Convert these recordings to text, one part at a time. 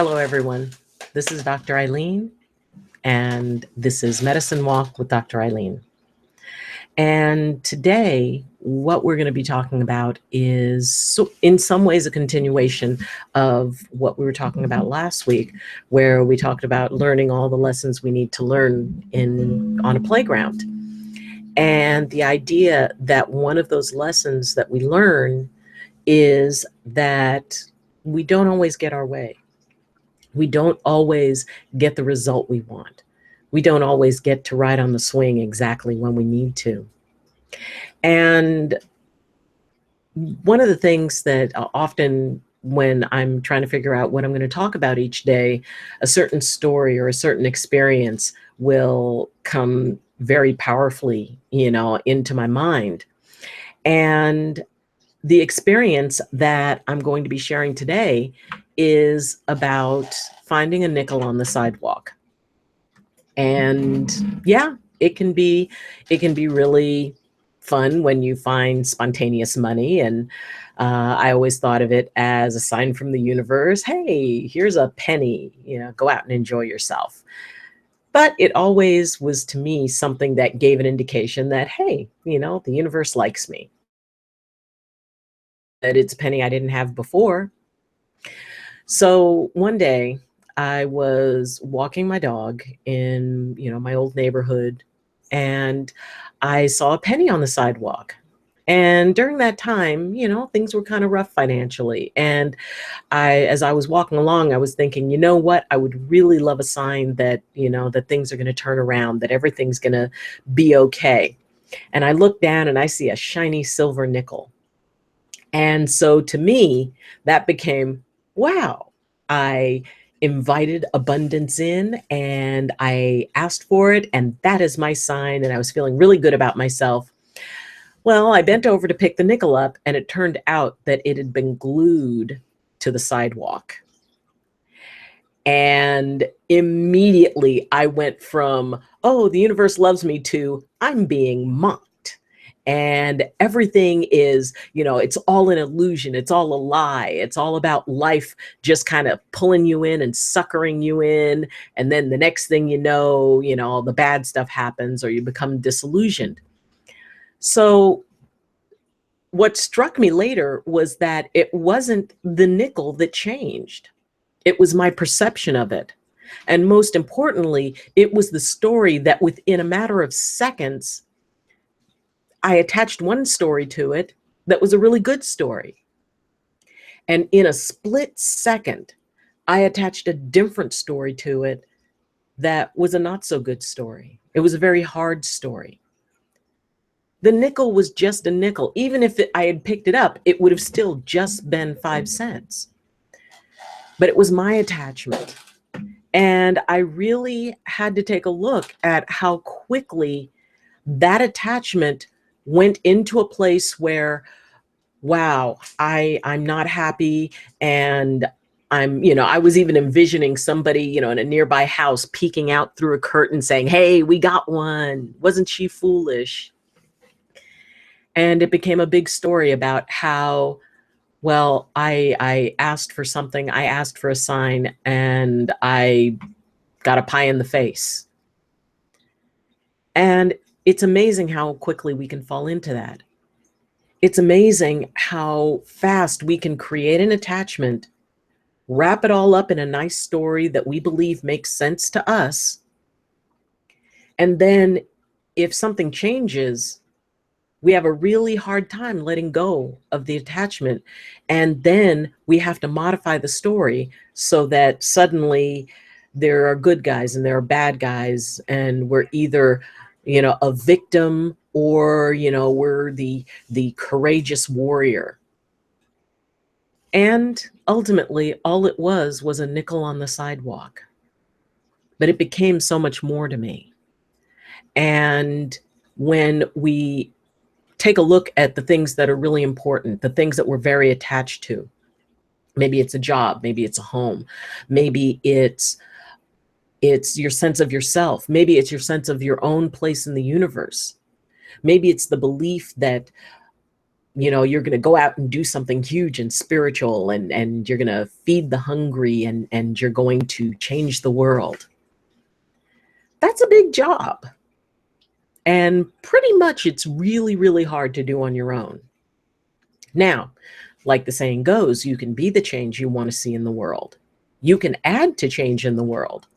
Hello, everyone. This is Dr. Ayleen, and this is Medicine Walk with Dr. Ayleen. And today, what we're going to be talking about is, in some ways, a continuation of what we were talking about last week, where we talked about learning all the lessons we need to learn on a playground. And the idea that one of those lessons that we learn is that we don't always get our way. We don't always get the result we want. We don't always get to ride on the swing exactly when we need to. And one of the things that often when I'm trying to figure out what I'm going to talk about each day, a certain story or a certain experience will come very powerfully, into my mind. And the experience that I'm going to be sharing today is about finding a nickel on the sidewalk. And yeah, it can be really fun when you find spontaneous money. And I always thought of it as a sign from the universe. Hey, here's a penny, go out and enjoy yourself. But it always was, to me, something that gave an indication that, hey, the universe likes me. That it's a penny I didn't have before. So one day I was walking my dog in, my old neighborhood, and I saw a penny on the sidewalk. And during that time, things were kind of rough financially. And as I was walking along, I was thinking, you know what? I would really love a sign that, that things are going to turn around, that everything's going to be okay. And I look down and I see a shiny silver nickel. And so to me, that became, wow, I invited abundance in and I asked for it. And that is my sign. And I was feeling really good about myself. Well, I bent over to pick the nickel up, and it turned out that it had been glued to the sidewalk. And immediately I went from, oh, the universe loves me, to I'm being mocked. And everything is, it's all an illusion. It's all a lie. It's all about life just kind of pulling you in and suckering you in. And then the next thing you know, all the bad stuff happens, or you become disillusioned. So what struck me later was that it wasn't the nickel that changed. It was my perception of it. And most importantly, it was the story that within a matter of seconds, I attached one story to it that was a really good story. And in a split second, I attached a different story to it that was a not so good story. It was a very hard story. The nickel was just a nickel. Even if I had picked it up, it would have still just been 5 cents. But it was my attachment. And I really had to take a look at how quickly that attachment went into a place where, wow, I'm not happy. And I was even envisioning somebody, in a nearby house peeking out through a curtain saying, hey, we got one. Wasn't she foolish? And it became a big story about how, well, I asked for something, I asked for a sign, and I got a pie in the face. And it's amazing how quickly we can fall into that. It's amazing how fast we can create an attachment, wrap it all up in a nice story that we believe makes sense to us. And then if something changes, we have a really hard time letting go of the attachment. And then we have to modify the story so that suddenly there are good guys and there are bad guys. And we're either, a victim, or, we're the courageous warrior. And ultimately, all it was a nickel on the sidewalk. But it became so much more to me. And when we take a look at the things that are really important, the things that we're very attached to. Maybe it's a job, maybe it's a home, maybe it's your sense of yourself, maybe it's your sense of your own place in the universe. Maybe it's the belief that you're going to go out and do something huge and spiritual, and you're going to feed the hungry, and you're going to change the world. That's a big job. And pretty much it's really, really hard to do on your own. Now, like the saying goes, you can be the change you want to see in the world. You can add to change in the world.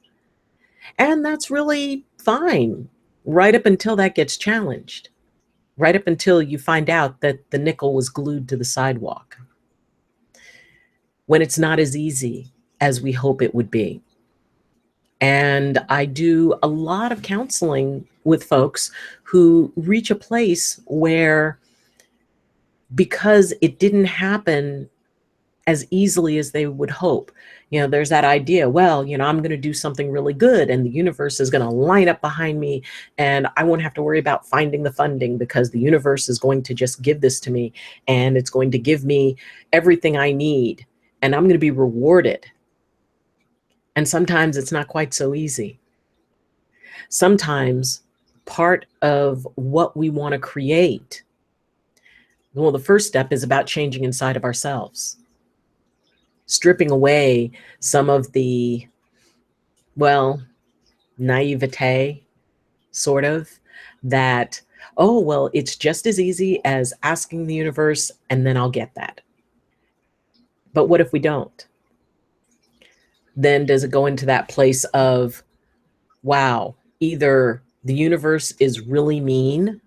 And that's really fine, right up until that gets challenged, right up until you find out that the nickel was glued to the sidewalk, when it's not as easy as we hope it would be. And I do a lot of counseling with folks who reach a place where, because it didn't happen as easily as they would hope, there's that idea, well, I'm going to do something really good and the universe is going to line up behind me, and I won't have to worry about finding the funding because the universe is going to just give this to me, and it's going to give me everything I need, and I'm going to be rewarded. And sometimes it's not quite so easy. Sometimes part of what we want to create, well, the first step is about changing inside of ourselves, stripping away some of the, well, naivete, sort of, that, oh, well, it's just as easy as asking the universe and then I'll get that. But what if we don't? Then does it go into that place of, wow, either the universe is really mean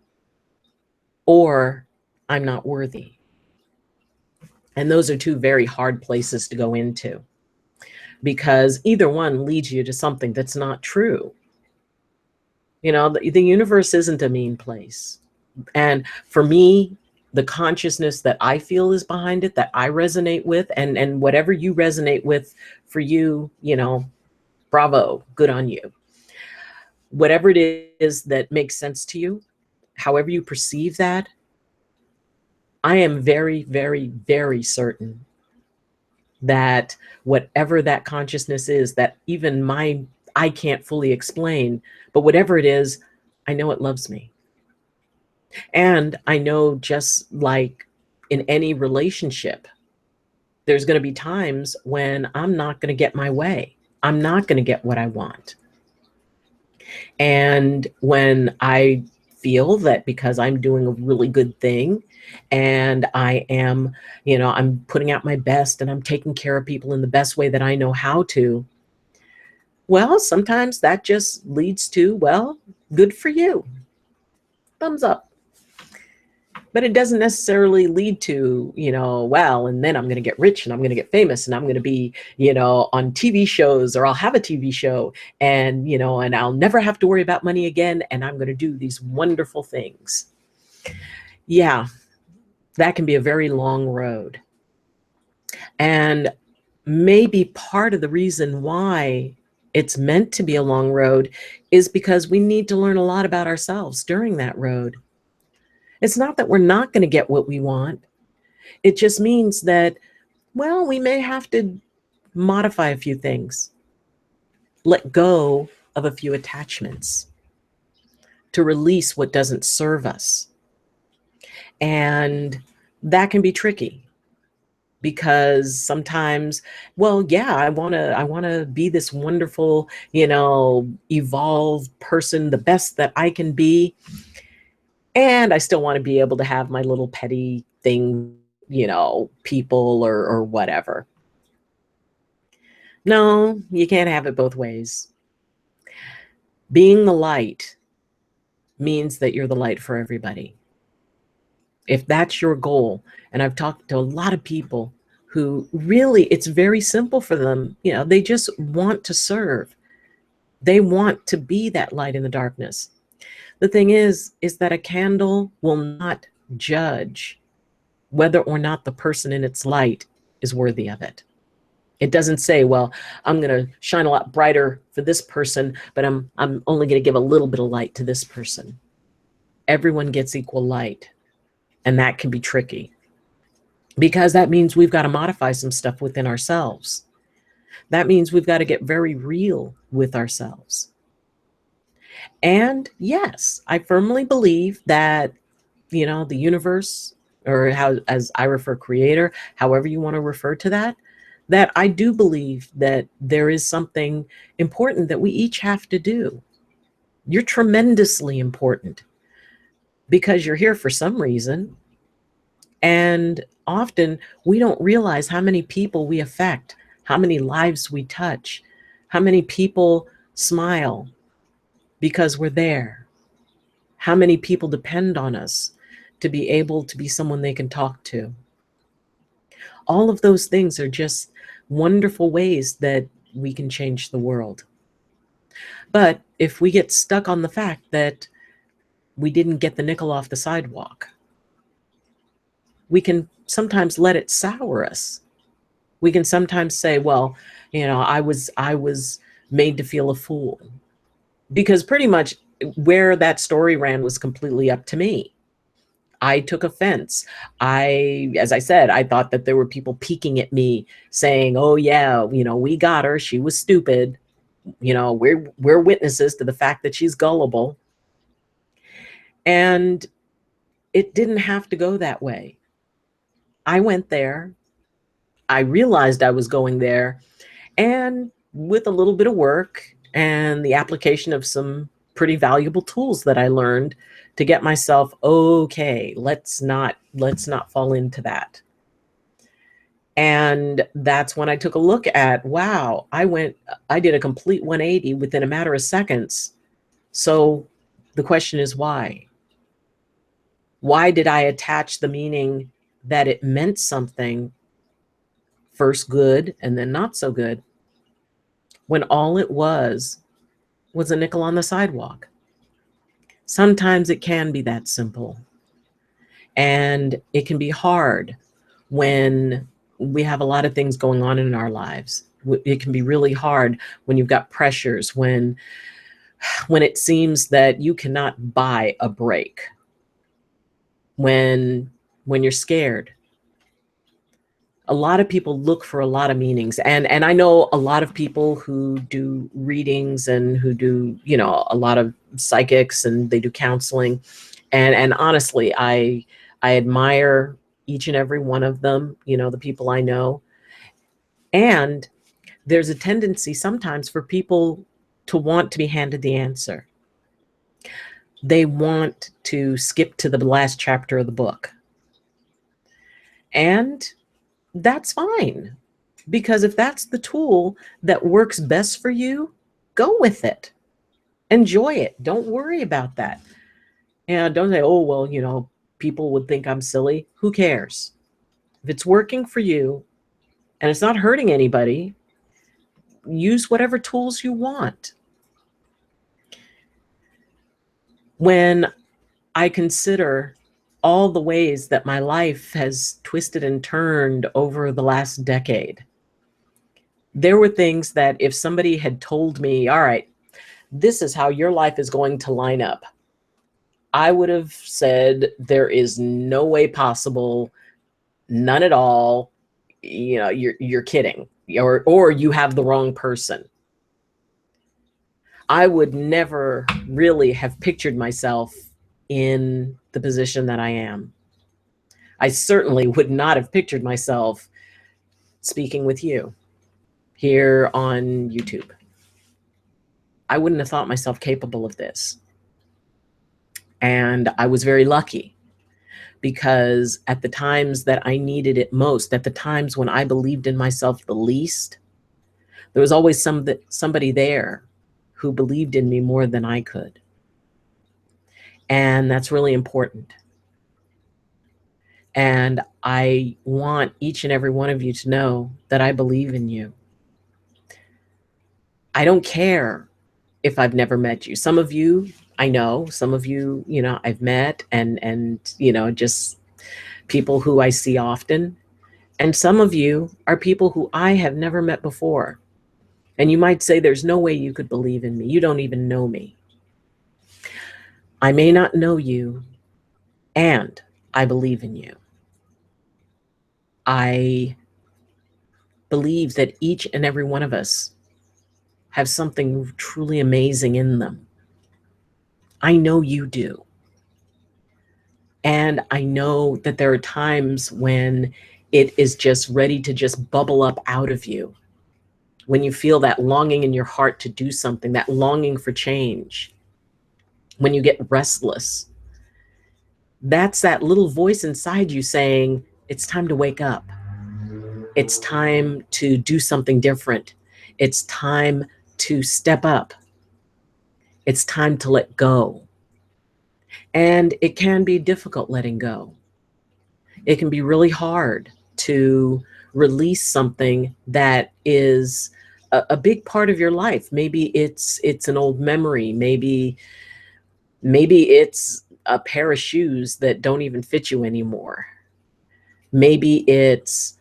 or I'm not worthy? And those are two very hard places to go into, because either one leads you to something that's not true. The universe isn't a mean place. And for me, the consciousness that I feel is behind it, that I resonate with, and whatever you resonate with for you, bravo, good on you. Whatever it is that makes sense to you, however you perceive that, I am very, very, very certain that whatever that consciousness is, that even I can't fully explain, but whatever it is, I know it loves me. And I know, just like in any relationship, there's going to be times when I'm not going to get my way. I'm not going to get what I want. And when I feel that because I'm doing a really good thing and I am, I'm putting out my best and I'm taking care of people in the best way that I know how to, well, sometimes that just leads to, well, good for you. Thumbs up. But it doesn't necessarily lead to, well, and then I'm going to get rich and I'm going to get famous and I'm going to be, on TV shows, or I'll have a TV show, and, and I'll never have to worry about money again. And I'm going to do these wonderful things. Yeah, that can be a very long road. And maybe part of the reason why it's meant to be a long road is because we need to learn a lot about ourselves during that road. It's not that we're not going to get what we want. It just means that, well, we may have to modify a few things, let go of a few attachments to release what doesn't serve us. And that can be tricky, because sometimes, well, yeah, I want to be this wonderful, evolved person, the best that I can be. And I still want to be able to have my little petty thing, people or whatever. No, you can't have it both ways. Being the light means that you're the light for everybody. If that's your goal, and I've talked to a lot of people who really, it's very simple for them. They just want to serve. They want to be that light in the darkness. The thing is that a candle will not judge whether or not the person in its light is worthy of it. It doesn't say, well, I'm going to shine a lot brighter for this person, but I'm only going to give a little bit of light to this person. Everyone gets equal light. And that can be tricky, because that means we've got to modify some stuff within ourselves. That means we've got to get very real with ourselves. And yes, I firmly believe that, the universe or how, as I refer, creator, however you want to refer to that, that I do believe that there is something important that we each have to do. You're tremendously important because you're here for some reason. And often we don't realize how many people we affect, how many lives we touch, how many people smile because we're there, how many people depend on us to be able to be someone they can talk to. All of those things are just wonderful ways that we can change the world. But if we get stuck on the fact that we didn't get the nickel off the sidewalk, we can sometimes let it sour us. We can sometimes say, well, I was made to feel a fool, because pretty much where that story ran was completely up to me. I took offense. As I said, I thought that there were people peeking at me saying, oh yeah, we got her. She was stupid. We're witnesses to the fact that she's gullible. And it didn't have to go that way. I went there. I realized I was going there. And with a little bit of work and the application of some pretty valuable tools that I learned to get myself, okay, let's not fall into that. And that's when I took a look at, wow, I did a complete 180 within a matter of seconds. So the question is why? Why did I attach the meaning that it meant something, first good and then not so good, when all it was a nickel on the sidewalk? Sometimes it can be that simple. And it can be hard when we have a lot of things going on in our lives. It can be really hard when you've got pressures, when it seems that you cannot buy a break, when you're scared. A lot of people look for a lot of meanings. And I know a lot of people who do readings and who do, a lot of psychics, and they do counseling. And honestly, I admire each and every one of them, the people I know. And there's a tendency sometimes for people to want to be handed the answer. They want to skip to the last chapter of the book. And that's fine, because if that's the tool that works best for you, go with it. Enjoy it. Don't worry about that. And don't say, oh, well, people would think I'm silly. Who cares? If it's working for you and it's not hurting anybody, use whatever tools you want. When I consider all the ways that my life has twisted and turned over the last decade, there were things that if somebody had told me, all right, this is how your life is going to line up, I would have said, there is no way possible, none at all. You're kidding, or you have the wrong person. I would never really have pictured myself in the position that I am. I certainly would not have pictured myself speaking with you here on YouTube. I wouldn't have thought myself capable of this. And I was very lucky, because at the times that I needed it most, at the times when I believed in myself the least, there was always somebody there who believed in me more than I could. And that's really important. And I want each and every one of you to know that I believe in you. I don't care if I've never met you. Some of you I know, some of you, I've met, and just people who I see often. And some of you are people who I have never met before. And you might say, there's no way you could believe in me. You don't even know me. I may not know you, and I believe in you. I believe that each and every one of us have something truly amazing in them. I know you do. And I know that there are times when it is just ready to just bubble up out of you. When you feel that longing in your heart to do something, that longing for change, when you get restless, that's that little voice inside you saying, it's time to wake up. It's time to do something different. It's time to step up. It's time to let go. And it can be difficult letting go. It can be really hard to release something that is a big part of your life. Maybe it's an old memory. Maybe it's a pair of shoes that don't even fit you anymore. Maybe it's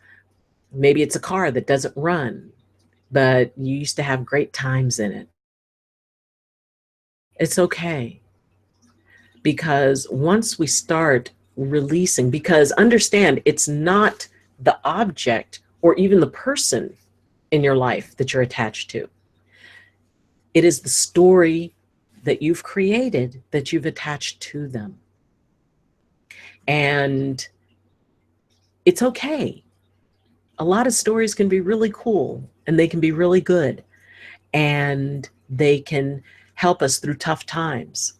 a car that doesn't run, but you used to have great times in it. It's okay, because once we start releasing, because understand, it's not the object or even the person in your life that you're attached to. It is the story that you've created that you've attached to them. And it's okay. A lot of stories can be really cool and they can be really good and they can help us through tough times.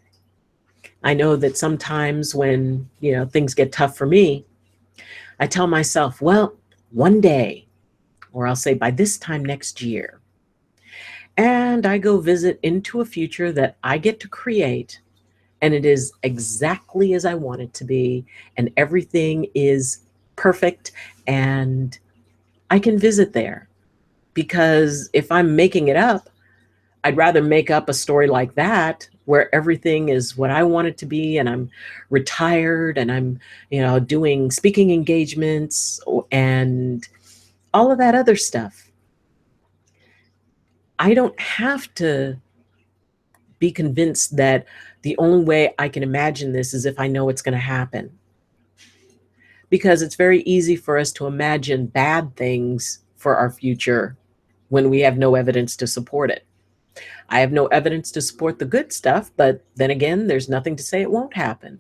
I know that sometimes when, things get tough for me, I tell myself, well, one day, or I'll say by this time next year, and I go visit into a future that I get to create, and it is exactly as I want it to be, and everything is perfect, and I can visit there. Because if I'm making it up, I'd rather make up a story like that where everything is what I want it to be, and I'm retired and I'm, doing speaking engagements and all of that other stuff. I don't have to be convinced that the only way I can imagine this is if I know it's going to happen. Because it's very easy for us to imagine bad things for our future when we have no evidence to support it. I have no evidence to support the good stuff, but then again, there's nothing to say it won't happen.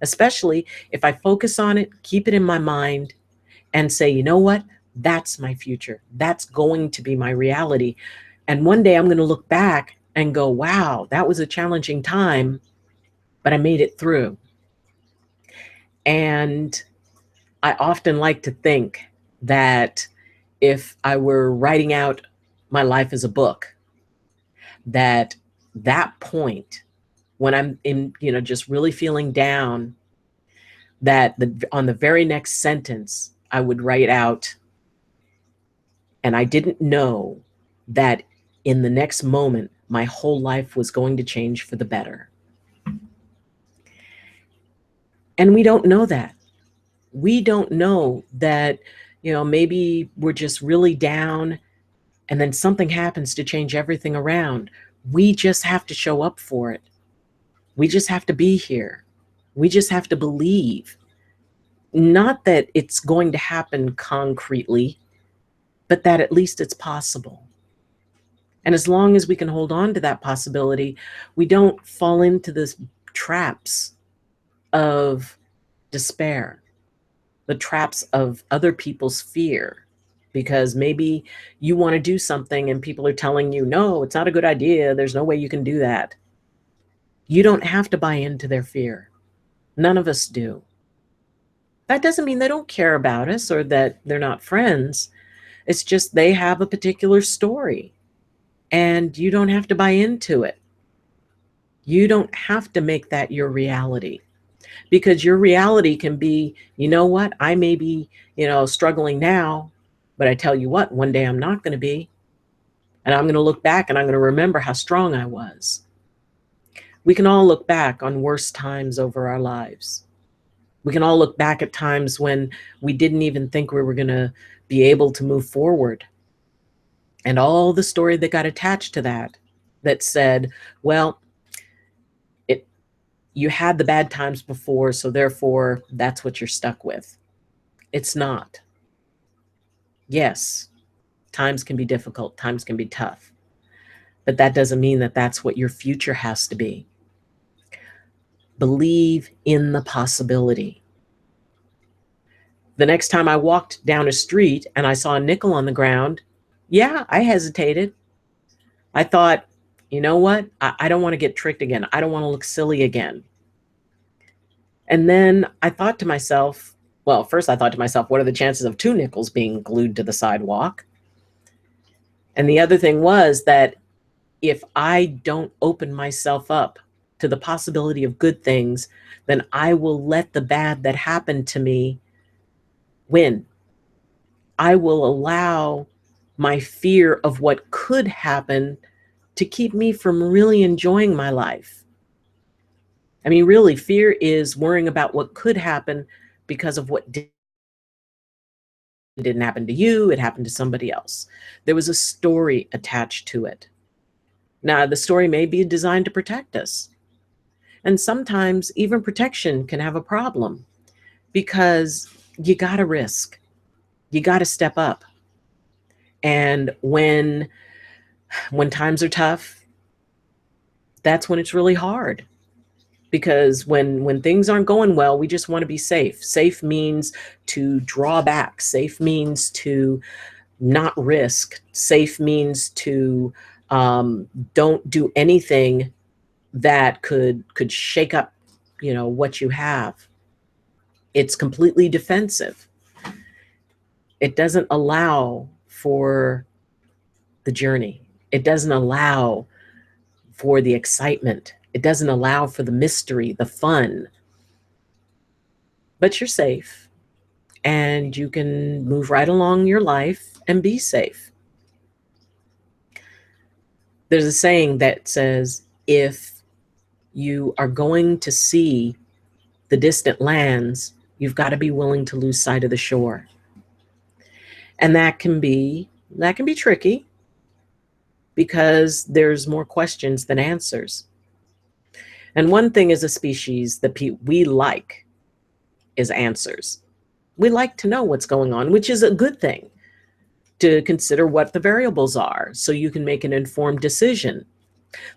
Especially if I focus on it, keep it in my mind, and say, you know what? That's my future. That's going to be my reality. And one day I'm going to look back and go, wow, that was a challenging time, but I made it through. And I often like to think that if I were writing out my life as a book, that point when I'm in, just really feeling down, that on the very next sentence, I would write out, and I didn't know that in the next moment, my whole life was going to change for the better. And we don't know that. We don't know that, maybe we're just really down and then something happens to change everything around. We just have to show up for it. We just have to be here. We just have to believe. Not that it's going to happen concretely, but that at least it's possible. And as long as we can hold on to that possibility, we don't fall into the traps of despair, the traps of other people's fear. Because maybe you want to do something and people are telling you, no, it's not a good idea. There's no way you can do that. You don't have to buy into their fear. None of us do. That doesn't mean they don't care about us or that they're not friends. It's just they have a particular story and you don't have to buy into it. You don't have to make that your reality, because your reality can be, you know what, I may be, struggling now, but I tell you what, one day I'm not going to be. And I'm going to look back and I'm going to remember how strong I was. We can all look back on worse times over our lives. We can all look back at times when we didn't even think we were going to be able to move forward. And all the story that got attached to that said, well, you had the bad times before, so therefore that's what you're stuck with. It's not. Yes, times can be difficult, times can be tough, but that doesn't mean that that's what your future has to be. Believe in the possibility. The next time I walked down a street and I saw a nickel on the ground, yeah, I hesitated. I thought, you know what? I don't want to get tricked again. I don't want to look silly again. And then I thought to myself, well, first I thought to myself, what are the chances of two nickels being glued to the sidewalk? And the other thing was that if I don't open myself up to the possibility of good things, then I will let the bad that happened to me win. I will allow my fear of what could happen to keep me from really enjoying my life. I mean, really, fear is worrying about what could happen because of what didn't happen to you, it happened to somebody else. There was a story attached to it. Now, the story may be designed to protect us. And sometimes even protection can have a problem because you got to risk, you got to step up. And when times are tough, that's when it's really hard. Because when things aren't going well, we just want to be safe. Safe means to draw back. Safe means to not risk. Safe means to don't do anything that could shake up, what you have. It's completely defensive. It doesn't allow for the journey. It doesn't allow for the excitement. It doesn't allow for the mystery, the fun. But you're safe and you can move right along your life and be safe. There's a saying that says, if you are going to see the distant lands, you've got to be willing to lose sight of the shore. And that can be tricky because there's more questions than answers. And one thing as a species that we like is answers. We like to know what's going on, which is a good thing, to consider what the variables are so you can make an informed decision.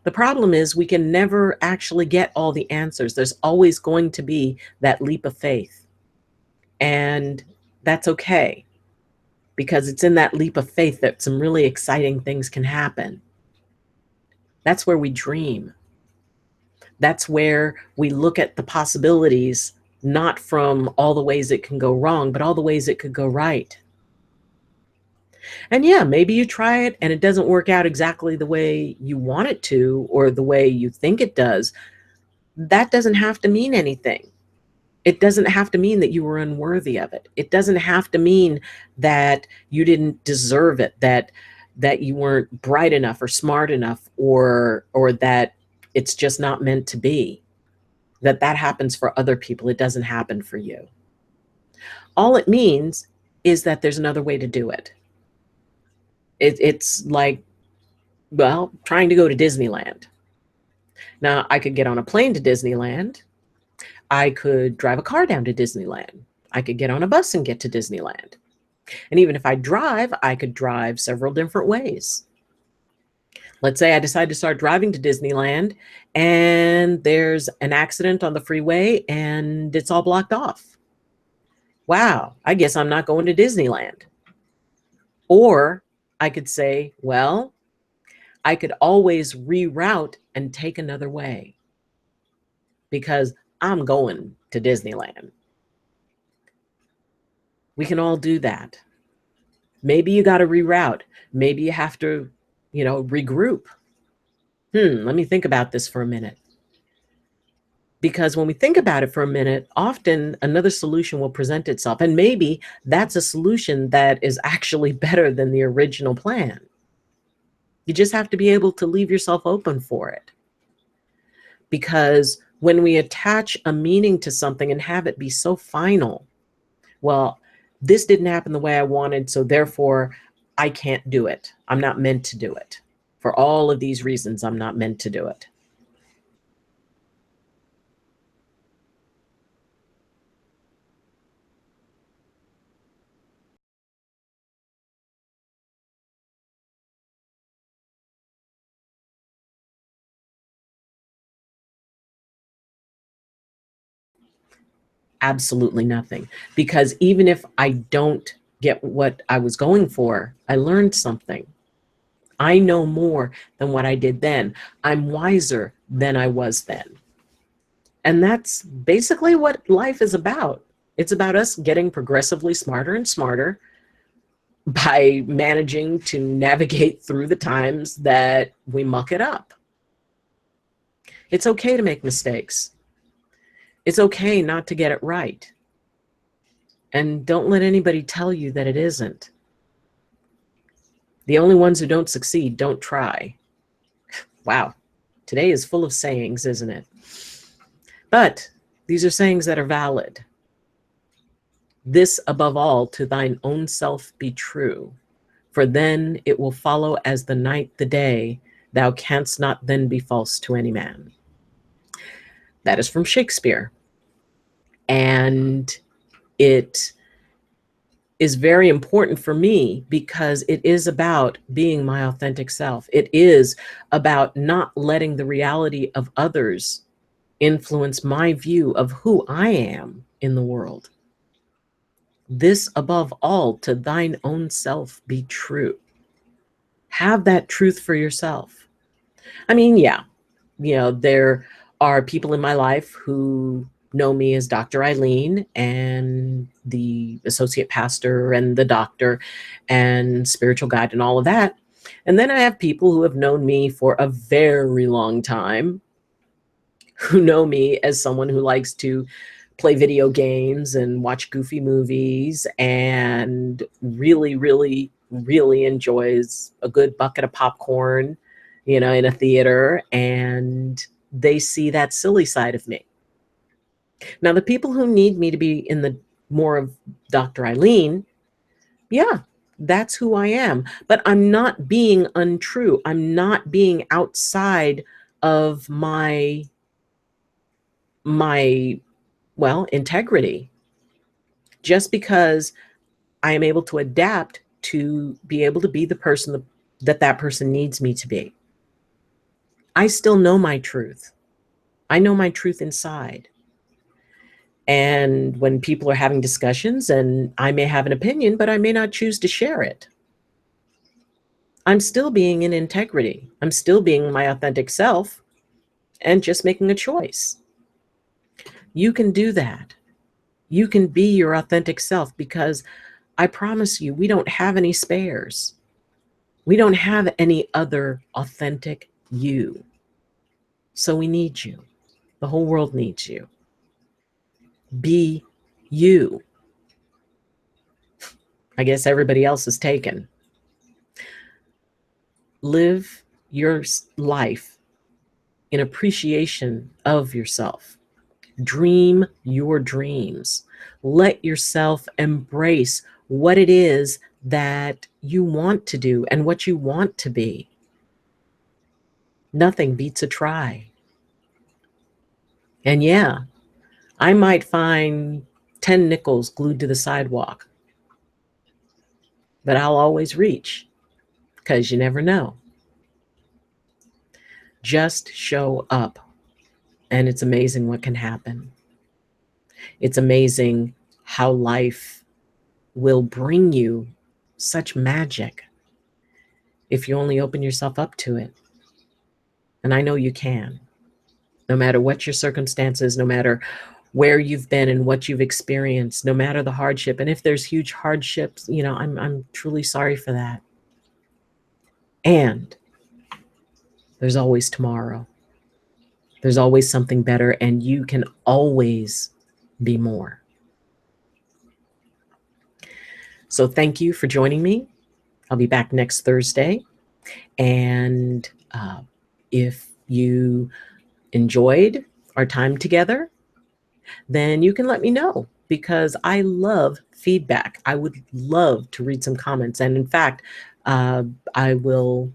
The problem is we can never actually get all the answers. There's always going to be that leap of faith. And that's okay, because it's in that leap of faith that some really exciting things can happen. That's where we dream. That's where we look at the possibilities, not from all the ways it can go wrong, but all the ways it could go right. And yeah, maybe you try it and it doesn't work out exactly the way you want it to or the way you think it does. That doesn't have to mean anything. It doesn't have to mean that you were unworthy of it. It doesn't have to mean that you didn't deserve it, that you weren't bright enough or smart enough, or that it's just not meant to be. That happens for other people. It doesn't happen for you. All it means is that there's another way to do it. It's like, well, trying to go to Disneyland. Now, I could get on a plane to Disneyland. I could drive a car down to Disneyland. I could get on a bus and get to Disneyland. And even if I drive, I could drive several different ways. Let's say I decide to start driving to Disneyland and there's an accident on the freeway and it's all blocked off. Wow, I guess I'm not going to Disneyland. Or I could say, well, I could always reroute and take another way because I'm going to Disneyland. We can all do that. Maybe you got to reroute. Maybe you have to, regroup. Let me think about this for a minute. Because when we think about it for a minute, often another solution will present itself. And maybe that's a solution that is actually better than the original plan. You just have to be able to leave yourself open for it. Because when we attach a meaning to something and have it be so final, well, this didn't happen the way I wanted, so therefore I can't do it. I'm not meant to do it. For all of these reasons, I'm not meant to do it. Absolutely nothing. Because even if I don't get what I was going for, I learned something. I know more than what I did then. I'm wiser than I was then. And that's basically what life is about. It's about us getting progressively smarter and smarter by managing to navigate through the times that we muck it up. It's okay to make mistakes. It's okay not to get it right. And don't let anybody tell you that it isn't. The only ones who don't succeed don't try. Wow, today is full of sayings, isn't it? But these are sayings that are valid. This above all, to thine own self be true, for then it will follow as the night the day, thou canst not then be false to any man. That is from Shakespeare. And it is very important for me because it is about being my authentic self. It is about not letting the reality of others influence my view of who I am in the world. This above all, to thine own self be true. Have that truth for yourself. I mean, yeah, there are people in my life who know me as Dr. Ayleen and the associate pastor and the doctor and spiritual guide and all of that. And then I have people who have known me for a very long time, who know me as someone who likes to play video games and watch goofy movies and really, really, really enjoys a good bucket of popcorn, in a theater, and they see that silly side of me. Now, the people who need me to be in the more of Dr. Ayleen, yeah, that's who I am. But I'm not being untrue. I'm not being outside of my integrity. Just because I am able to adapt to be able to be the person that person needs me to be. I still know my truth. I know my truth inside. And when people are having discussions, and I may have an opinion, but I may not choose to share it, I'm still being in integrity. I'm still being my authentic self and just making a choice. You can do that. You can be your authentic self, because I promise you, we don't have any spares. We don't have any other authentic you. So we need you. The whole world needs you. Be you. I guess everybody else is taken. Live your life in appreciation of yourself. Dream your dreams. Let yourself embrace what it is that you want to do and what you want to be. Nothing beats a try. And yeah, I might find 10 nickels glued to the sidewalk, but I'll always reach, because you never know. Just show up, and it's amazing what can happen. It's amazing how life will bring you such magic if you only open yourself up to it. And I know you can, no matter what your circumstances, no matter where you've been and what you've experienced, no matter the hardship. And if there's huge hardships, I'm truly sorry for that. And there's always tomorrow. There's always something better, and you can always be more. So thank you for joining me. I'll be back next Thursday. And if you enjoyed our time together, then you can let me know, because I love feedback. I would love to read some comments. And in fact, I will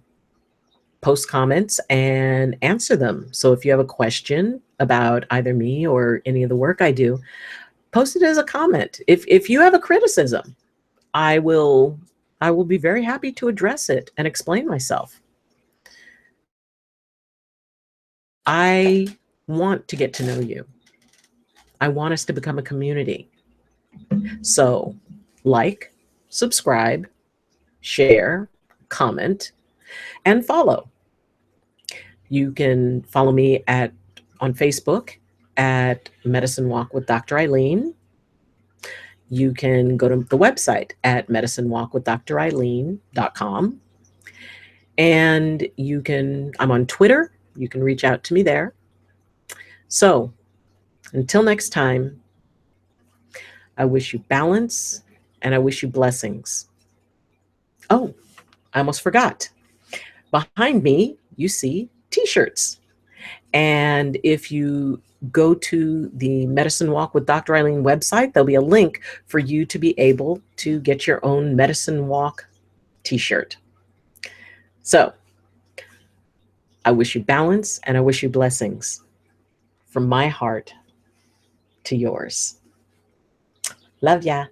post comments and answer them. So if you have a question about either me or any of the work I do, post it as a comment. If you have a criticism, I will be very happy to address it and explain myself. I want to get to know you. I want us to become a community. So, like, subscribe, share, comment, and follow. You can follow me on Facebook at Medicine Walk with Dr. Ayleen. You can go to the website at medicinewalkwithdrayleen.com. And I'm on Twitter. You can reach out to me there. So until next time, I wish you balance and I wish you blessings. Oh, I almost forgot. Behind me, you see t-shirts. And if you go to the Medicine Walk with Dr. Ayleen website, there'll be a link for you to be able to get your own Medicine Walk t-shirt. So I wish you balance and I wish you blessings from my heart to yours. Love ya.